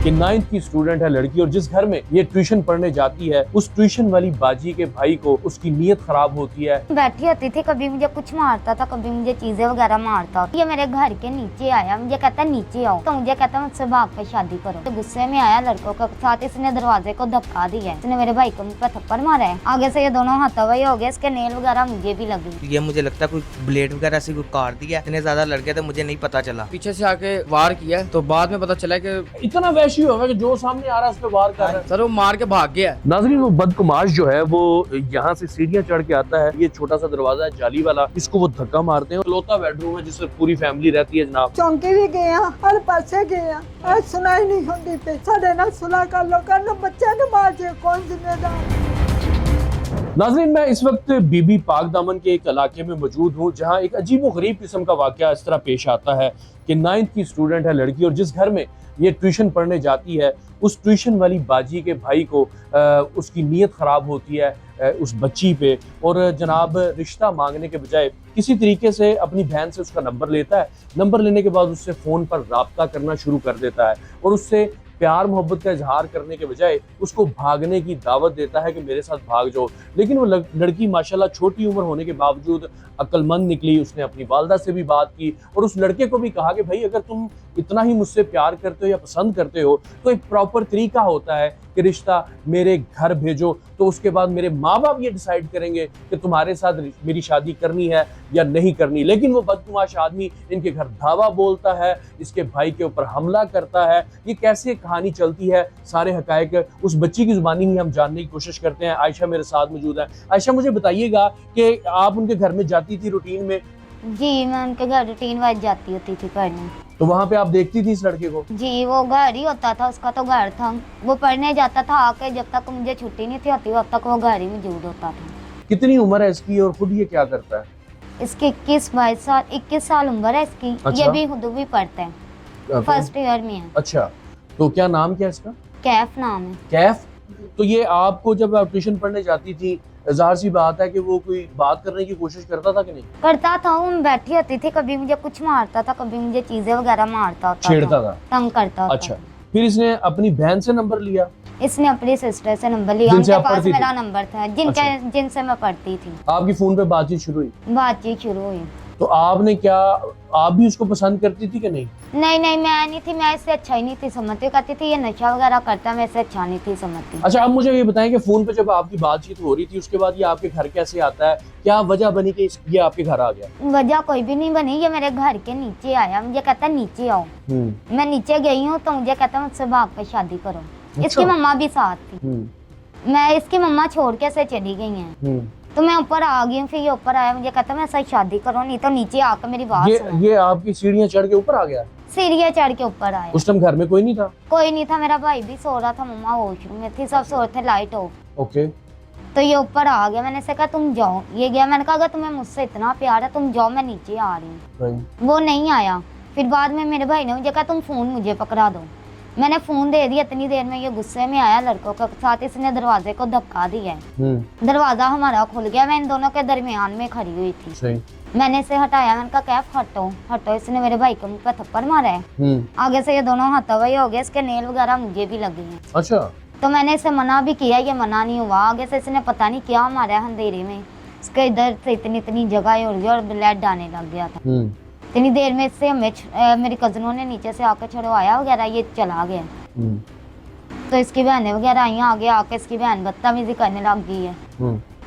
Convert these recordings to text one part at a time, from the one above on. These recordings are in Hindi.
कि 9th की स्टूडेंट है लड़की, और जिस घर में ये ट्यूशन पढ़ने जाती है उस ट्यूशन वाली बाजी के भाई को उसकी नीयत खराब होती है। बैठी होती थी, कभी मुझे कुछ मारता था, कभी मुझे चीजें वगैरह मारता। ये मेरे घर के नीचे आया, मुझे कहता नीचे आओ, तो मुझे कहता मुझसे भाग पे शादी करो। तो गुस्से में आया लड़कों के साथ, इसने दरवाजे को धक्का दिया, इसने मेरे भाई को मुझ पर थप्पड़ मारा है। आगे से ये दोनों हाथापाई हो गए, इसके नेल वगैरह मुझे भी लगी। ये मुझे लगता है कोई ब्लेड वगैरह से कोई काट दिया। इतने ज्यादा लड़के थे मुझे नहीं पता चला। पीछे से आके वार किया तो बाद में पता चला कि इतना वैशी होगा कि जो सामने आ रहा है उस पे वार कर रहा है। सर वो मार के भाग गया। नाज़रीन, वो बदतमाश जो है वो यहाँ से सीढ़ियाँ चढ़ के आता है। ये छोटा सा दरवाजा है जाली वाला, इसको वो धक्का मारते हैं। इकलौता बेडरूम है जिसमें पूरी फैमिली रहती है जनाब। चौंकी भी गए हर पासे गए, सुनाई नहीं होती पे साढ़े ना सुलह कर लो, कर लो, बच्चे ने मार दिए, कौन जिम्मेदार। नाज़रीन, मैं इस वक्त बीबी पाक दामन के एक इलाके में मौजूद हूँ जहाँ एक अजीब व गरीब किस्म का वाक़या इस तरह पेश आता है कि 9th की स्टूडेंट है लड़की, और जिस घर में ये ट्यूशन पढ़ने जाती है उस ट्यूशन वाली बाजी के भाई को उसकी नीयत ख़राब होती है उस बच्ची पे, और जनाब रिश्ता मांगने के बजाय किसी तरीके से अपनी बहन से उसका नंबर लेता है। नंबर लेने के बाद उससे फ़ोन पर रब्ता करना शुरू कर देता है और उससे प्यार मोहब्बत का इजहार करने के बजाय उसको भागने की दावत देता है कि मेरे साथ भाग जाओ। लेकिन वो लड़की माशाल्लाह छोटी उम्र होने के बावजूद अक्लमंद निकली। उसने अपनी वालदा से भी बात की और उस लड़के को भी कहा कि भाई अगर तुम इतना ही मुझसे प्यार करते हो या पसंद करते हो तो एक प्रॉपर तरीका होता है कि रिश्ता मेरे घर भेजो, तो उसके बाद मेरे माँ बाप ये डिसाइड करेंगे कि तुम्हारे साथ मेरी शादी करनी है या नहीं करनी। लेकिन वो बदतमाश आदमी इनके घर धावा बोलता है, इसके भाई के ऊपर हमला करता है। ये कैसे कहानी चलती है, सारे हकायक उस बच्ची की जुबानी ही हम जानने की कोशिश करते हैं। आयशा मेरे साथ मौजूद है। आयशा, मुझे बताइएगा कि आप उनके घर में जाती थी रूटीन में? जी, मैं उनके घर रूटीन वाइज जाती होती थी पढ़ने। तो वहाँ पे आप देखती थी इस लड़के को? जी, वो घर ही होता था, उसका तो घर था। वो पढ़ने जाता था, आके जब तक मुझे छुट्टी नहीं थी होती तब तक वो घर ही मौजूद होता था। कितनी उम्र है इसकी और खुद ये क्या करता है? इसकी 21 साल उम्र है इसकी। अच्छा। ये भी खुद भी पढ़ते हैं, फर्स्ट ईयर में है। अच्छा, तो क्या नाम क्या है इसका? कैफ नाम है। कैफ। तो ये आपको जब आप ट्यूशन पढ़ने जाती थी, ज़ाहिर सी बात है कि वो कोई बात करने की कोशिश करता था कि नहीं? करता था, वो बैठी होती थी, कभी मुझे कुछ मारता था, कभी मुझे चीजें वगैरह मारता होता छेड़ता था, तंग करता होता। अच्छा, फिर इसने अपनी बहन से नंबर लिया? इसने अपनी सिस्टर से नंबर लिया, जिनसे उनके आप पास पढ़ती थी? मेरा नंबर था, जिनसे मैं पढ़ती थी। आपकी फोन पे बातचीत शुरू हुई? बातचीत शुरू हुई। तो आपने क्या, आप भी उसको पसंद करती थी कि नहीं? नहीं, मैं नहीं थी, मैं इससे अच्छा ही नहीं थी समझती। कहती थी ये नशा वगैरह करता, मैं इससे अच्छा नहीं थी समझती। अच्छा, अब मुझे ये बताएं कि फोन पे जब आपकी बातचीत हो रही थी उसके बाद ये आपके घर कैसे आता है? क्या वजह बनी कि ये आपके घर आ गया? वजह कोई भी नहीं बनी, ये मेरे घर के नीचे आया, मुझे कहता नीचे आओ। मैं नीचे गई हूँ तो मुझे कहता मुझसे भाग पे शादी करो। इसकी मम्मा भी साथ थी। मैं इसकी मम्मा छोड़ के से चली गई है, तो मैं ऊपर आ गई हूँ। फिर ये ऊपर आया, मुझे कहता मैं सही शादी करो, नहीं तो नीचे आकर मेरी बात सुनो। ये आपकी सीढ़ियाँ चढ़ के ऊपर आ गया? सीढ़ियाँ चढ़ के ऊपर आया। उस टाइम घर में कोई नहीं था? कोई नहीं था, मेरा भाई भी सो रहा था, मम्मा वॉशरूम में थी, सब सो रहे थे, लाइट ऑफ। ओके। तो ये ऊपर आ गया, मैंने से कहा तुम जाओ। ये गया, मैंने कहा अगर तुम्हें मुझसे इतना प्यार है तुम जाओ, मैं नीचे आ रही हूँ। वो नहीं आया। फिर बाद में मेरे भाई ने मुझे कहा तुम फोन मुझे पकड़ा दो। मैंने फोन दे दिया। इतनी देर में ये गुस्से में आया लड़कों के साथ, इसने दरवाजे को धक्का दिया। दरवाजा हमारा खुल गया, मैं इन दोनों के दरमियान में खड़ी हुई थी। सही। मैंने इसे हटाया, मैंने कहा कैफ हटो हटो। इसने मेरे भाई को मुझ पर थप्पड़ मारा है। आगे से ये दोनों हाथापाई हो गए, इसके नेल वगैरह मुझे भी लगे हैं। अच्छा। तो मैंने इसे मना भी किया, ये मना नहीं हुआ। आगे से इसने पता नहीं क्या मारा है अंधेरे में, इसके इधर से इतनी जगह उड़ गई और ब्लड आने लग गया था। इतनी देर में इससे मेरी कजनों ने नीचे से आकर छुड़वाया वगैरह, ये चला गया। तो इसकी बहनें वगैरह आई, आगे आके इसकी बहन बदतमीजी करने लग गई है,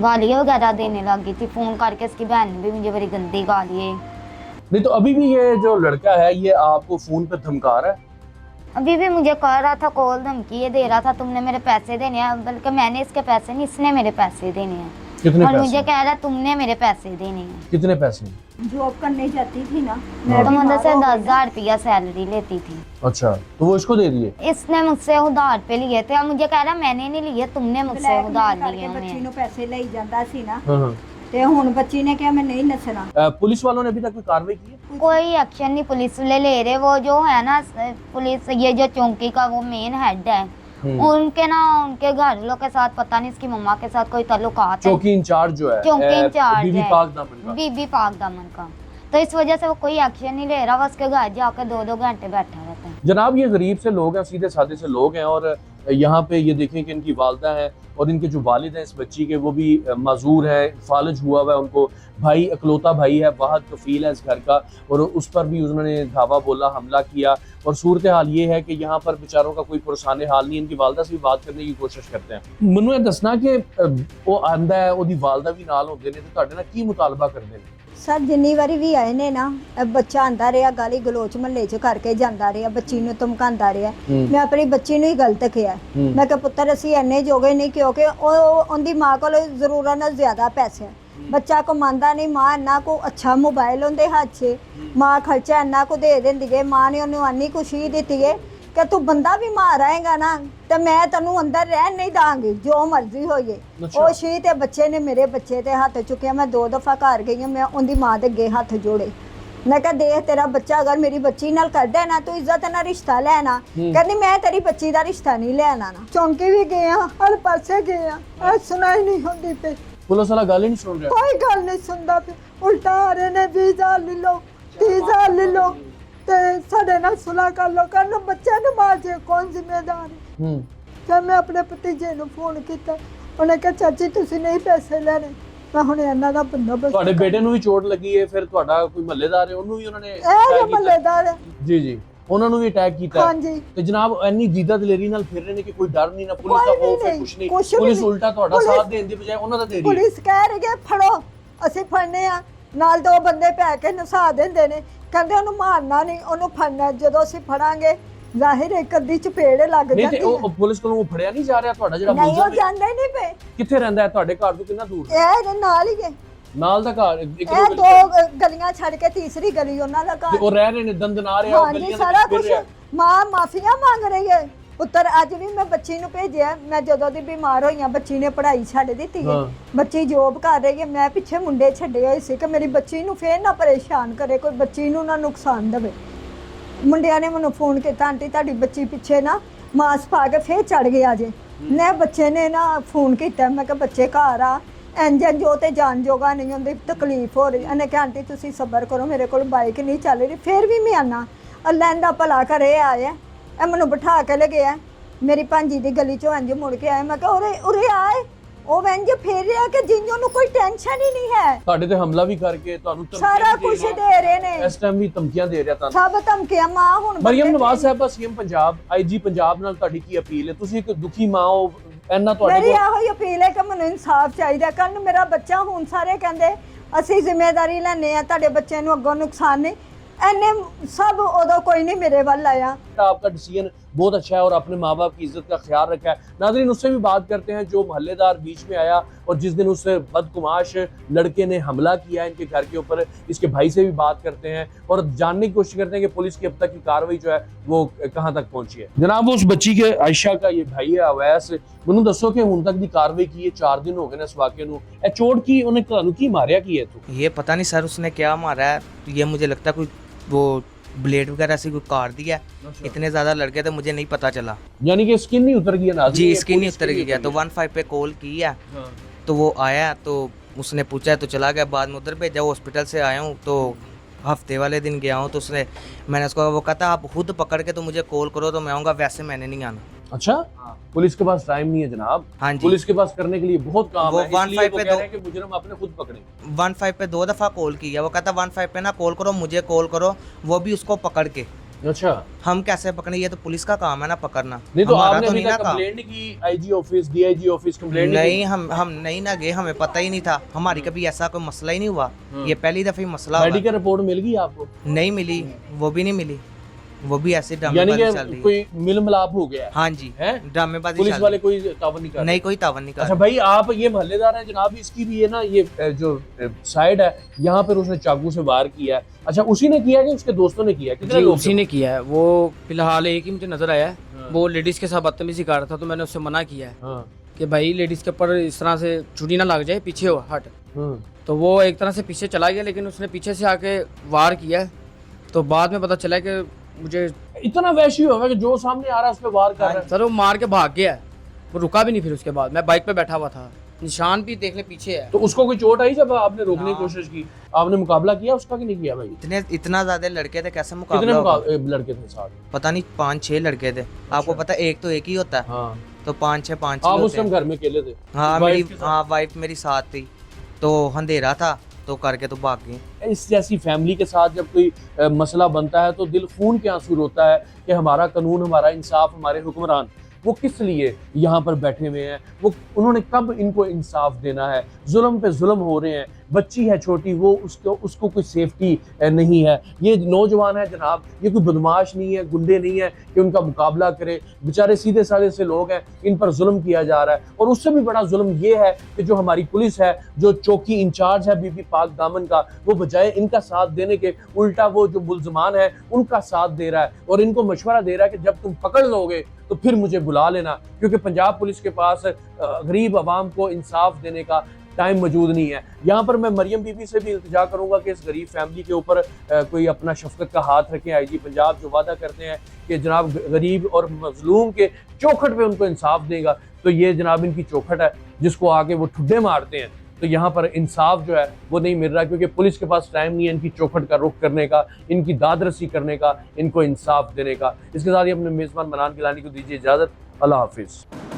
गालियाँ वगैरह देने लग गई थी। फोन करके इसकी बहन ने भी मुझे बड़ी गंदी गाली। नहीं तो अभी भी ये जो लड़का है ये आपको फोन पे धमका रहा है? अभी भी मुझे कह रहा था, कॉल धमकी ये दे रहा था, तुमने मेरे पैसे देने हैं। बल्कि मैंने इसके पैसे नहीं, इसने मेरे पैसे देने हैं। कितने और पैसे? मुझे कह रहा तुमने मेरे पैसे देने हैं। कितने पैसे? जॉब करने जाती थी ना, तो मुझे से 10,000 रुपया सैलरी लेती थी। अच्छा, तो वो इसको दे दिए? इसने मुझसे उधार पे लिए थे। अब मुझे कह रहा मैंने नहीं लिए, तुमने मुझसे उधार लिए। ਬੱਚੀ ਨੂੰ ਪੈਸੇ ਲਈ ਜਾਂਦਾ ਸੀ ना, ਤੇ ਹੁਣ ਬੱਚੀ ने क्या मैं नहीं नसना। पुलिस वालों ने अभी तक कोई कार्रवाई की है? कोई एक्शन नहीं पुलिस वाले ले रहे। वो जो है ना पुलिस, ये जो चौकी का वो मेन हेड है, उनके ना उनके घर वालों के साथ पता नहीं इसकी मम्मा के साथ कोई ताल्लुकात है। चौकी इंचार्ज जो है, चौकी इंचार्ज बीबी है, पाक दामन का। बीबी पाक दामन का। तो इस वजह से वो कोई एक्शन नहीं ले रहा। वो उसके घर जाकर 2-2 घंटे बैठा रहता है। जनाब ये गरीब से लोग हैं, सीधे साधे से लोग हैं, और यहाँ पे ये देखें कि इनकी वालदा है और इनके जो वालिद हैं इस बच्ची के, वो भी माजूर है, फालज हुआ हुआ है। उनको भाई, अकलौता भाई है, वाहद कफील है इस घर का, और उस पर भी उन्होंने धावा बोला, हमला किया। और सूरत हाल ये है कि यहाँ पर बेचारों का कोई पुरसाने हाल नहीं। इनकी वालदा से भी बात करने की कोशिश करते हैं। मैनू ये दसना कि वो आंदा है, ਉਹਦੀ वालदा भी नाल होंदे ने, ते तुहाडे नाल की मुतालबा करदे ने? ਸਰ ਜਿੰਨੀ ਵਾਰੀ ਵੀ ਆਏ ਨੇ ਨਾ, ਬੱਚਾ ਆਂਦਾ ਰਿਹਾ ਗਾਲੀ ਗਲੋਚ ਮਹੱਲੇ 'ਚ ਕਰਕੇ ਜਾਂਦਾ ਰਿਹਾ, ਬੱਚੀ ਨੂੰ ਧਮਕਾਉਂਦਾ ਰਿਹਾ। ਮੈਂ ਆਪਣੀ ਬੱਚੀ ਨੂੰ ਹੀ ਗਲਤ ਕਿਹਾ, ਮੈਂ ਕਿਹਾ ਪੁੱਤਰ ਅਸੀਂ ਇੰਨੇ ਜੋਗੇ ਨਹੀਂ, ਕਿਉਂਕਿ ਉਹਦੀ ਮਾਂ ਕੋਲ ਜ਼ਰੂਰਤ ਨਾਲ ਜ਼ਿਆਦਾ ਪੈਸੇ ਹੈ। ਬੱਚਾ ਕਮਾਉਂਦਾ ਨਹੀਂ, ਮਾਂ ਇੰਨਾ ਕੋ ਅੱਛਾ ਮੋਬਾਈਲ ਉਹਦੇ ਹੱਥ 'ਚ, ਮਾਂ ਖਰਚਾ ਇੰਨਾ ਕੋ ਦੇ ਦਿੰਦੀ ਹੈ, ਮਾਂ ਨੇ ਉਹਨੂੰ ਇੰਨੀ ਖੁਸ਼ੀ ਦਿੱਤੀ ਹੈ ਕਿ ਤੂੰ ਬੰਦਾ ਵੀ ਮਾਰ ਆਏਗਾ ਨਾ ਤੇ ਮੈਂ ਤੈਨੂੰ ਅੰਦਰ ਰਹਿਣ ਨਹੀਂ ਦਾਂਗੀ, ਜੋ ਮਰਜ਼ੀ ਹੋਏ। ਉਹ ਸ਼ੀ ਤੇ ਬੱਚੇ ਨੇ ਮੇਰੇ ਬੱਚੇ ਤੇ ਹੱਥ ਚੁੱਕਿਆ। ਮੈਂ 2 ਦਫਾ ਘਰ ਗਈ ਹਾਂ, ਮੈਂ ਉਹਦੀ ਮਾਂ ਦੇ ਅੱਗੇ ਹੱਥ ਜੋੜੇ। ਮੈਂ ਕਿਹਾ ਦੇਖ ਤੇਰਾ ਬੱਚਾ ਅਗਰ ਮੇਰੀ ਬੱਚੀ ਨਾਲ ਕਰਦਾ ਨਾ, ਤੂੰ ਇੱਜ਼ਤ ਨਾਲ ਰਿਸ਼ਤਾ ਲੈਣਾ। ਕਹਿੰਦੀ ਮੈਂ ਤੇਰੀ ਬੱਚੀ ਦਾ ਰਿਸ਼ਤਾ ਨਹੀਂ ਲੈਣਾ ਨਾ। ਚੌਂਕੀ ਵੀ ਗਏ ਆ, ਹਰ ਪਾਸੇ ਗਏ ਆ, ਸੁਣਾਈ ਨਹੀਂ ਹੁੰਦੀ ਪਈ, पुलिस वाला गाली नहीं सुन रहा? ਕੋਈ ਗੱਲ ਨਹੀਂ ਸੁਣਦਾ ਪਿਆ। ਉਲਟਾ ਆ ਰਹੇ ਨੇ 20,000 ਲੈ ਲਓ, 30,000 ਲੈ ਲਓ ਤੇ ਸਾਡੇ ਨਾਲ ਸੁਲਾ ਕਰ ਲਓ, ਕਰਨ ਬੱਚੇ ਨੂੰ ਮਾਰ ਜੇ ਕੌਣ ਜ਼ਿੰਮੇਦਾਰ ਹੈ। ਤੇ ਮੈਂ ਆਪਣੇ ਭਤੀਜੇ ਨੂੰ ਫੋਨ ਕੀਤਾ, ਉਹਨੇ ਕਿਹਾ ਚਾਚੀ ਤੁਸੀਂ ਨਹੀਂ ਪੈਸੇ ਲੈਣੇ, ਮੈਂ ਹੁਣ ਇਹਨਾਂ ਦਾ ਬੰਦੋਬਸਤ। ਤੁਹਾਡੇ ਬੇਟੇ ਨੂੰ ਵੀ ਚੋਟ ਲੱਗੀ ਹੈ, ਫਿਰ ਤੁਹਾਡਾ ਕੋਈ ਮਹੱਲੇਦਾਰ ਹੈ, ਉਹਨੂੰ ਵੀ ਉਹਨਾਂ ਨੇ ਇਹ attack ਜੋ ਕੀਤਾ? ਮਹੱਲੇਦਾਰ ਹੈ ਜੀ ਜੀ, ਉਹਨਾਂ ਨੂੰ ਵੀ ਅਟੈਕ ਕੀਤਾ ਹੈ। ਹਾਂਜੀ। ਤੇ ਜਨਾਬ ਇੰਨੀ ਦੀਦਾ ਦਲੇਰੀ ਨਾਲ ਫਿਰ ਰਹੇ ਨੇ ਕਿ ਕੋਈ ਡਰ ਨਹੀਂ, ਨਾ ਪੁਲਿਸ ਦਾ ਕੋਈ ਖੌਫ ਹੈ, ਨਹੀਂ, ਕੁਛ ਨਹੀਂ। ਕੁਛ ਵੀ ਪੁਲਿਸ ਨਹੀਂ। ਉਲਟਾ ਤੁਹਾਡਾ ਪੁਲਿਸ- ਸਾਥ ਦੇਣ ਦੀ ਬਜਾਏ ਉਹਨਾਂ ਦਾ ਦੇ ਰਹੀ ਹੈ। ਪੁਲਿਸ ਕਹਿ ਰਹੀ ਹੈ ਫੜੋ, ਅਸੀਂ ਫੜਨੇ ਆ, ਨਾਲ 2 ਬੰਦੇ ਪੈ ਕੇ ਨਸਾ ਦਿੰਦੇ ਨੇ, ਕਹਿੰਦੇ ਉਹਨੂੰ ਮਾਰਨਾ ਨਹੀਂ, ਉਹਨੂੰ ਫੜਨਾ। ਜਦੋਂ ਅਸੀਂ ਫੜਾਂਗੇ ਜ਼ਾਹਿਰ ਇੱਕ ਅੱਧੀ ਚਪੇੜ ਲੱਗ ਨਹੀਂ ਜਾਂਦੀ ਤੇ ਹੈ। ਉਹ ਪੁਲਿਸ ਕੋਲੋਂ ਉਹ ਫੜਿਆ ਨਹੀਂ ਜਾ ਰਿਹਾ ਤੁਹਾਡਾ ਜਿਹੜਾ ਨਹੀਂ ਉਹ ਮੁਲਜ਼ਮ ਹੈ? ਜਾਂਦੇ ਨਹੀਂ ਪਏ, ਕਿੱਥੇ ਰਹਿੰਦਾ ਹੈ? ਤੁਹਾਡੇ ਘਰ ਤੋਂ ਕਿੰਨਾ ਦੂਰ? ਇਹ ਇਹਦੇ ਨਾਲ ਹੀ ਹੈ। ਨਾਲ ਦਾ ਘਰ, ਇੱਕ ਇਹ ਦੋ 2 ਗਲੀਆਂ ਛੱਡ ਕੇ ਤੀਸਰੀ ਗਲੀ ਉਹਨਾਂ ਦਾ ਤੇ ਘਰ। ਉਹ ਰਹਿ ਰਹੇ ਨੇ, ਦੰਦਨਾ ਰਿਹਾ, ਉਹ ਹਾਂਜੀ ਗਲੀਆਂ ਸਾਰਾ ਦੇ ਵਿੱਚ ਕੁਝ। ਫਿਰ ਰਿਹਾ। ਮਾਂ ਮਾਫੀਆਂ ਮੰਗ ਰਹੀ ਹੈ। ਪੁੱਤਰ ਅੱਜ ਵੀ ਮੈਂ ਬੱਚੀ ਨੂੰ ਭੇਜਿਆ, ਮੈਂ ਜਦੋਂ ਦੀ ਬਿਮਾਰ ਹੋਈ ਹਾਂ ਬੱਚੀ ਨੇ ਪੜ੍ਹਾਈ ਛੱਡ ਦਿੱਤੀ ਹੈ। ਹਾਂ। ਬੱਚੀ ਜੋਬ ਕਰ ਰਹੀ ਹੈ, ਮੈਂ ਪਿੱਛੇ ਮੁੰਡੇ ਛੱਡੇ ਹੋਏ ਸੀ ਕਿ ਮੇਰੀ ਬੱਚੀ ਨੂੰ ਫੇਰ ਨਾ ਪਰੇਸ਼ਾਨ ਕਰੇ, ਕੋਈ ਬੱਚੀ ਨੂੰ ਨਾ ਨੁਕਸਾਨ ਦੇਵੇ। ਮੁੰਡਿਆਂ ਨੇ ਮੈਨੂੰ ਫੋਨ ਕੀਤਾ, ਆਂਟੀ ਤੁਹਾਡੀ ਬੱਚੀ ਪਿੱਛੇ ਨਾ ਮਾਸਕ ਪਾ ਕੇ ਫੇਰ ਚੜ ਗਿਆ ਜੇ। ਮੈਂ ਬੱਚੇ ਨੇ ਨਾ ਫੋਨ ਕੀਤਾ, ਮੈਂ ਕਿਹਾ ਬੱਚੇ ਘਰ ਆ, ਇੰਜਨ ਜੋ ਤੇ ਜਾਨ ਜੋਗਾ ਨਹੀਂ ਹੁੰਦੀ, ਤਕਲੀਫ ਹੋ ਰਹੀ। ਇਹਨੇ ਕਿਹਾ ਆਂਟੀ ਤੁਸੀਂ ਸਬਰ ਕਰੋ, ਮੇਰੇ ਕੋਲ ਬਾਈਕ ਨਹੀਂ ਚੱਲ ਰਹੀ। ਫਿਰ ਵੀ ਮੈਂ ਆਨਾ, ਅੱਲਾ ਦਾ ਭਲਾ ਕਰੇ ਆਇਆ, ਇਹ ਮੈਨੂੰ ਬਿਠਾ ਕੇ ਲੈ ਗਿਆ। ਮੇਰੀ ਭਾਂਜੀ ਦੀ ਗਲੀ ਚੋਂ ਇੰਜ ਮੁੜ ਕੇ ਆਇਆ, ਮੈਂ ਕਿਹਾ ਉਰੇ ਉਰੇ ਆਏ। ਉਹ ਇੰਜ ਫੇਰ ਰਿਹਾ ਕਿ ਜਿੰਜੋ ਨੂੰ ਕੋਈ ਟੈਨਸ਼ਨ ਹੀ ਨਹੀਂ ਹੈ। ਤੁਹਾਡੇ ਤੇ ਹਮਲਾ ਵੀ ਕਰਕੇ ਤੁਹਾਨੂੰ ਧਮਕੀਆਂ ਸਾਰਾ ਵੀ ਕੁਝ ਦੇ ਰਿਹਾ। ਦੇ ਰਹੇ ਨੇ, ਇਸ ਟਾਈਮ ਵੀ ਧਮਕੀਆਂ ਦੇ ਰਿਹਾ ਤੁਹਾਨੂੰ। ਸਭ ਧਮਕੀਆਂ। ਮਾਂ ਹੁਣ ਮਰੀਮ ਬੰਦੇ ਨਵਾਜ਼ ਸਾਹਿਬਾ, ਸੀਐਮ ਪੰਜਾਬ, ਆਈਜੀ ਪੰਜਾਬ ਨਾਲ ਤੁਹਾਡੀ ਕੀ ਅਪੀਲ ਹੈ? ਤੁਸੀਂ ਇੱਕ ਦੁਖੀ ਮਾਂ ਹੋ, ਇੰਨਾ ਤੁਹਾਡੇ ਮੇਰੀ ਕੋਲ ਇਹੋ ਹੀ ਅਪੀਲ ਹੈ ਕਿ ਮੈਨੂੰ ਇਨਸਾਫ ਚਾਹੀਦਾ। ਕੱਲ ਨੂੰ ਮੇਰਾ ਬੱਚਾ, ਹੁਣ ਸਾਰੇ ਕਹਿੰਦੇ ਅਸੀਂ ਜ਼ਿੰਮੇਵਾਰੀ ਲੈਣੇ ਆ, ਤੁਹਾਡੇ ਬੱਚੇ ਨੂੰ ਅੱਗੋਂ ਨੁਕਸਾਨ ਨਹੀਂ, ਐਨੇ सब उदो कोई नहीं मेरे वाल आया। आपका डिसीजन बहुत अच्छा है और अपने माँ बाप की इज्जत का ख्याल रखा है। नाज़रीन उससे भी बात करते हैं जो मोहल्लेदार बीच में आया और जिस दिन उससे बदकुमाश लड़के ने हमला किया इनके घर के ऊपर, इसके भाई से भी बात करते हैं और जानने की कोशिश करते हैं कि पुलिस की अब तक की कार्रवाई जो है वो कहाँ तक पहुंची है। जनाब उस बच्ची के आयशा का ये भाई है अवैस, मैनू दसो कि हुण तक दी कार्रवाई की है, 4 दिन हो गए ने इस वाक़े नूं, ए चोट की उन्हें तुहानू की मारिया की है? तू ये पता नहीं सर उसने क्या मारा है, तो ये मुझे लगता है कोई वो ब्लेड वगैरह से कोई काट दिया। इतने ज़्यादा लड़के थे मुझे नहीं पता चला। यानी कि स्किन नहीं उतर गया? जी स्किन नहीं उतर गया। तो 15 पे कॉल की है तो वो आया, तो उसने पूछा तो चला गया। बाद में उधर भेजा, हॉस्पिटल से आया हूँ तो हफ्ते वाले दिन गया हूँ तो उसने, मैंने उसको वो कहता आप खुद पकड़ के तो मुझे कॉल करो तो मैं आऊँगा, वैसे मैंने नहीं आना। अच्छा, पुलिस के पास टाइम नहीं है जनाब? हाँ जी, पुलिस के पास करने के लिए बहुत काम वो है, इसलिए 15 वो पे कह रहे दो- हैं कि मुजरिम अपने खुद पकड़े। 15 पे 2 दफ़ा कॉल किया। वो कहता 15 पे ना कॉल करो, मुझे कॉल करो, वो भी उसको पकड़ के। अच्छा, हम कैसे पकड़े, ये तो पुलिस का काम है ना पकड़ना। नहीं तो हमारा आपने तो अभी नहीं ना तक काम। कंप्लेंट नहीं की? IG office, DIG office complaint नहीं, हम नहीं ना गए, हमें पता ही नहीं था। हमारी कभी ऐसा कोई मसला ही नहीं हुआ, ये पहली दफ़ा ही मसला हुआ। मेडिकल रिपोर्ट मिल गई आपको? नहीं मिली, वो भी नहीं मिली, वो भी ऐसे यानी ड्रामेबाजी चल कि रही है। कोई मिल मिलाप हो गया है? हाँ जी, हैं? ड्रामेबाजी पुलिस चल वाले रही कोई तावन नहीं कर है। रहे? नहीं, कोई तावन नहीं कर अच्छा रहा। भाई, आप ये मोहल्लेदार हैं जनाब, इसकी भी ये ना ये जो साइड है यहाँ पर उसने चाकू से वार किया है। अच्छा, उसी ने किया कि उसके दोस्तों ने किया? कितने जी लोग उसी थे? ने किया है। वो फिलहाल एक ही मुझे नजर आया है, वो लेडीज के साथ बदतमीजी कर रहा था, तो मैंने उससे मना किया है हाँ, कि भाई लेडीज के ऊपर इस तरह से छुरी ना लग जाए, पीछे हो हट। हाँ। तो वो एक तरह से पीछे चला गया, लेकिन उसने पीछे से आके वार किया है। तो बाद में पता चला कि मुझे इतना वैशी होगा कि जो सामने आ रहा है उस पर वार कर रहा है। सर वो मार के भाग गया है, वो रुका भी नहीं। फिर उसके बाद मैं बाइक पे बैठा हुआ था, निशान भी देख ले पीछे है। तो उसको कोई चोट आई जब आपने रोकने की ना। कोशिश की? आपने मुकाबला किया उसका कि नहीं किया भाई? इतना ज्यादा लड़के थे, कैसे कितने मुकाबला होगा? लड़के थे साथ? पता नहीं 5-6 लड़के थे। आपको पता एक तो एक ही होता है, हाँ, तो 5-6 आप उस होते टाइम हैं। घर में अकेले थे? हाँ वाइफ मेरी के साथ? हाँ वाइफ मेरी साथ थी, तो अंधेरा था तो करके तो भाग गई। इस जैसी फैमिली के साथ जब कोई मसला बनता है तो दिल खून के आंसू रोता है कि हमारा कानून, हमारा इंसाफ, हमारे हुक्मरान वो किस लिए यहाँ पर बैठे हुए हैं, वो उन्होंने कब इनको इंसाफ देना है? जुल्म पे जुल्म हो रहे हैं, बच्ची है छोटी, वो उसको कोई सेफ्टी नहीं है। ये नौजवान है जनाब, ये कोई बदमाश नहीं है, गुंडे नहीं है कि उनका मुकाबला करे, बेचारे सीधे साधे से लोग हैं, इन पर जुल्म किया जा रहा है। और उससे भी बड़ा जुल्म ये है कि जो हमारी पुलिस है, जो चौकी इंचार्ज है बीबी पाक दामन का, वो बजाय इनका साथ देने के उल्टा वो जो मुल्जमान है उनका साथ दे रहा है और इनको मशवरा दे रहा है कि जब तुम पकड़ लोगे तो फिर मुझे बुला लेना, क्योंकि पंजाब पुलिस के पास गरीब आवाम को इंसाफ देने का टाइम मौजूद नहीं है। यहाँ पर मैं मरियम बीबी से भी इल्तिजा करूंगा कि इस गरीब फैमिली के ऊपर कोई अपना शफकत का हाथ रखें। आईजी पंजाब जो वादा करते हैं कि जनाब गरीब और मजलूम के चौखट पे उनको इंसाफ देगा, तो ये जनाब इनकी चौखट है जिसको आके वो ठुड्डे मारते हैं। तो यहाँ पर इंसाफ जो है वो नहीं मिल रहा, क्योंकि पुलिस के पास टाइम नहीं है इनकी चौखट का रुख करने का, इनकी दादरसी करने का, इनको इंसाफ देने का। इसके साथ ही अपने मेज़बान मनान गिलानी को दीजिए इजाज़त। अल्लाह हाफिज़।